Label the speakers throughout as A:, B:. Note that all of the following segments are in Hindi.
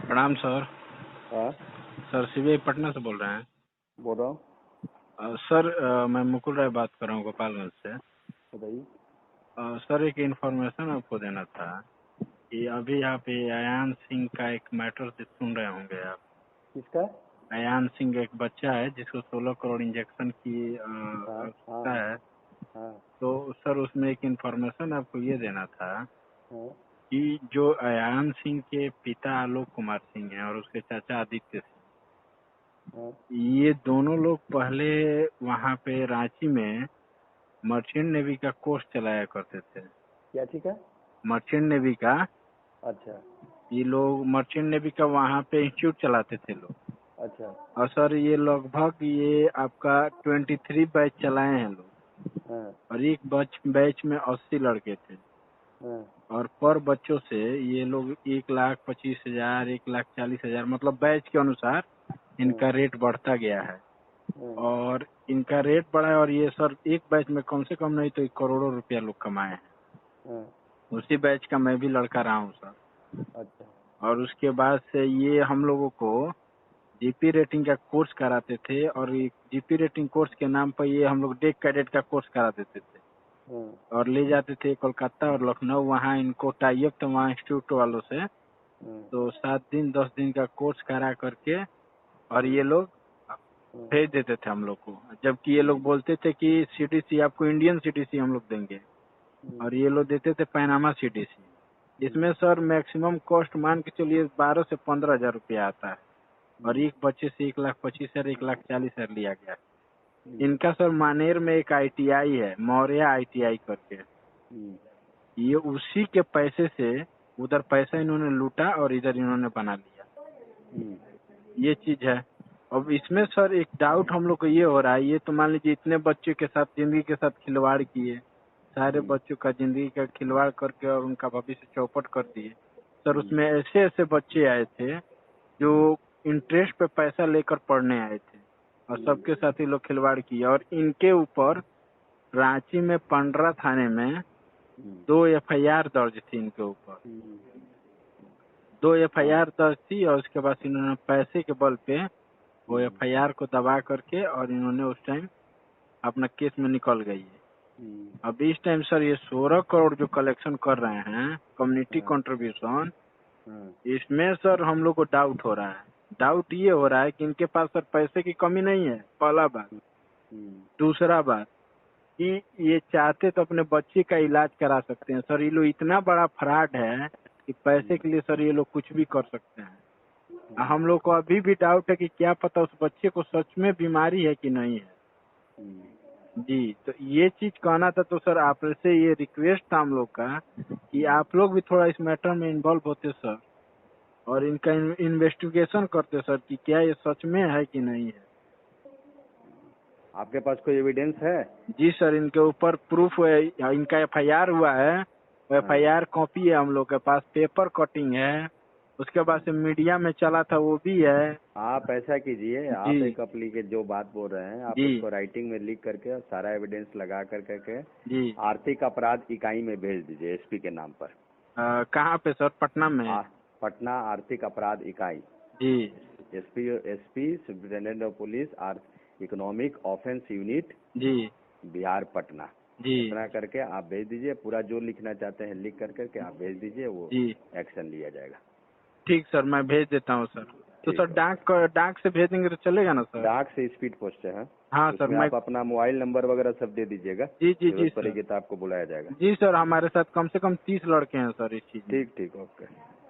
A: प्रणाम सर।
B: हाँ,
A: सर सीबीआई पटना से बोल रहे हैं।
B: बोल रहा हूँ।
A: सर मैं मुकुल राय बात कर रहा हूँ गोपालगंज से।
B: बताइए।
A: सर एक इन्फॉर्मेशन आपको देना था कि अभी आप ये अयान सिंह का एक मैटर सुन रहे होंगे आप।
B: किसका?
A: अयान सिंह एक बच्चा है जिसको 16 करोड़ इंजेक्शन की
B: हाँ
A: आवश्यकता
B: हाँ
A: है।
B: हाँ
A: तो सर उसमें एक इन्फॉर्मेशन आपको ये देना था
B: हाँ
A: कि जो अयान सिंह के पिता आलोक कुमार सिंह हैं और उसके चाचा आदित्य सिंह,
B: हाँ।
A: ये दोनों लोग पहले वहाँ पे रांची में मर्चेंट नेवी का कोर्स चलाया करते थे।
B: क्या ठीक है?
A: मर्चेंट नेवी का,
B: अच्छा
A: ये लोग मर्चेंट नेवी का वहाँ पे इंस्टीट्यूट चलाते थे लोग।
B: अच्छा।
A: और सर ये लगभग ये आपका 23 बैच चलाए हैं लोग।
B: हाँ
A: और एक बैच में 80 लड़के थे।
B: हाँ
A: और पर बच्चों से ये लोग 1,25,000 1,40,000 मतलब बैच के अनुसार
B: हाँ
A: इनका रेट बढ़ता गया है।
B: हाँ
A: और इनका रेट बढ़ा है और ये सर एक बैच में कम से कम नहीं तो करोड़ों रुपया लोग कमाए हैं।
B: हाँ।
A: उसी बैच का मैं भी लड़का रहा हूँ सर।
B: अच्छा
A: और उसके बाद से ये हम लोगों को जीपी रेटिंग का कोर्स कराते थे और जीपी रेटिंग कोर्स के नाम पर ये हम लोग डेक कैडेट का कोर्स करा देते थे
B: हाँ
A: और ले जाते थे कोलकाता और लखनऊ। वहाँ इनको टाई अप था वहाँ इंस्टीट्यूट वालों से।
B: हाँ
A: तो 7 दिन 10 दिन का कोर्स करा करके और ये लोग
B: हाँ
A: भेज देते थे हम लोग को, जबकि ये लोग बोलते थे कि सीटीसी आपको इंडियन सीटीसी हम लोग देंगे और ये लोग देते थे पैनामा सीटीसी। इसमें सर मैक्सिमम कॉस्ट मान के चलिए 12 से 15 हजार रुपया आता है और एक बच्चे से 1,25,000 1,40,000 लिया गया। इनका सर मानेर में एक आईटीआई है, मौर्य आईटीआई करके। ये उसी के पैसे से उधर पैसा इन्होंने लूटा और इधर इन्होंने बना लिया। ये चीज है। अब इसमें सर एक डाउट हम लोग को ये हो रहा है, ये तो मान लीजिए इतने बच्चों के साथ जिंदगी के साथ खिलवाड़ किए, सारे बच्चों का जिंदगी का खिलवाड़ करके और उनका भविष्य चौपट कर दिए। सर उसमें ऐसे ऐसे बच्चे आए थे जो इंटरेस्ट पे पैसा लेकर पढ़ने आए थे और सबके साथ ही लोग खिलवाड़ किए। और इनके ऊपर रांची में पंडरा थाने में 2 एफआईआर दर्ज थी इनके ऊपर। 2 एफआईआर दर्ज थी और उसके बाद इन्होंने पैसे के बल पे वो एफआईआर को दबा करके और इन्होंने उस टाइम अपना केस में निकल गई है। अब इस टाइम सर ये 16 करोड़ जो कलेक्शन कर रहे हैं कम्युनिटी कंट्रीब्यूशन, इसमें सर हम लोग को डाउट हो रहा है। डाउट ये हो रहा है कि इनके पास सर पैसे की कमी नहीं है, पहला बात। दूसरा बात कि ये चाहते तो अपने बच्चे का इलाज करा सकते हैं सर। ये लोग इतना बड़ा फ्रॉड है कि पैसे के लिए सर ये लोग कुछ भी कर सकते हैं। हम लोग को अभी भी डाउट है कि क्या पता उस बच्चे को सच में बीमारी है कि नहीं है। जी, तो ये चीज कहना था। तो सर आपसे ये रिक्वेस्ट था हम लोग का कि आप लोग भी थोड़ा इस मैटर में इन्वॉल्व होते सर और इनका इन्वेस्टिगेशन करते सर कि क्या ये सच में है कि नहीं है।
B: आपके पास कोई एविडेंस है?
A: जी सर, इनके ऊपर प्रूफ है, इनका एफआईआर हुआ है, एफआईआर कॉपी है हम लोग के पास, पेपर कटिंग है, उसके बाद से मीडिया में चला था वो भी है।
B: आप ऐसा कीजिए, आप
A: जी
B: एक एप्लीकेट जो बात बोल रहे हैं आप
A: जी
B: उसको राइटिंग में लिख करके और सारा एविडेंस लगा करके
A: जी।
B: आर्थिक अपराध इकाई में भेज दीजिए, एसपी के नाम पर।
A: कहाँ पे सर? पटना में?
B: पटना आर्थिक अपराध इकाई।
A: जी
B: SP superintendent of police economic offence unit,
A: जी
B: बिहार पटना।
A: जी
B: इतना करके आप भेज दीजिए, पूरा जो लिखना चाहते हैं लिख करके आप भेज दीजिए, वो
A: जी।
B: एक्शन लिया जाएगा।
A: ठीक सर, मैं भेज देता हूँ सर। तो
B: ठीक
A: सर
B: है।
A: डाक से भेज देंगे तो चलेगा ना सर?
B: डाक से स्पीड पोस्ट है।
A: हाँ सर।
B: उसमें
A: मैं
B: आप अपना मोबाइल नंबर वगैरह सब दे दीजिएगा,
A: जी जी जी
B: जरूरत
A: सर।
B: पड़ेगी तो आपको बुलाया जाएगा।
A: जी सर, हमारे साथ कम से कम 30 लड़के हैं सर इस चीज में।
B: ठीक ठीक, ओके।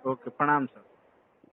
A: ओके, प्रणाम सर।